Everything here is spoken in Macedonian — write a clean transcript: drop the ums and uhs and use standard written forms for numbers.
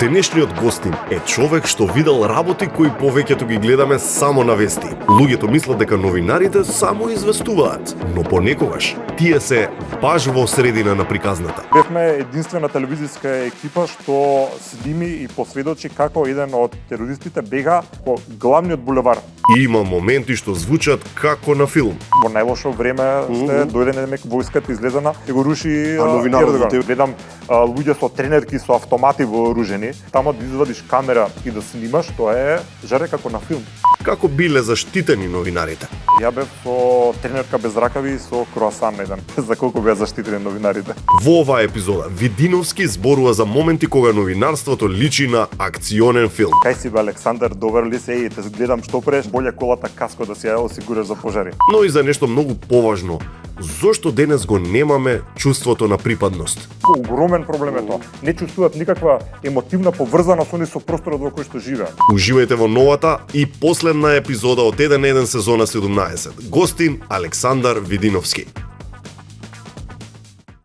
Денешниот гостин е човек што видел работи кои повеќето ги гледаме само на вести. Луѓето мислат дека новинарите само известуваат, но понекогаш тие се баш во средина на приказната. Бевме единствена телевизиска екипа што сними и посведочи како еден од терористите бега по главниот булевар. И има моменти што звучат како на филм. Во најлошо време сте дојден еден војската излезена и го руши новинарот. Гледам луѓе со тренерки со автомати вооружени, тамо да извадиш камера и да снимаш, тоа е жаре како на филм. Како биле заштитени новинарите? Ја бев со тренерка без ракави и со круасан еден. За колку беа заштитени новинарите. Во оваа епизода Видиновски зборува за моменти кога новинарството личи на акционен филм. Кај си бе Александар, добар ли си? Те гледам што преш, боле колата каско да си ја осигураш за пожари. Но и за нешто многу поважно. Зошто денес го немаме чувството на припадност? Огромен проблем е тоа. Не чувствуваат никаква емотивна поврзаност они со просторот во кој што живеат. Уживајте во новата и последна епизода од 1-1 сезона 17. Гостин Александар Видиновски.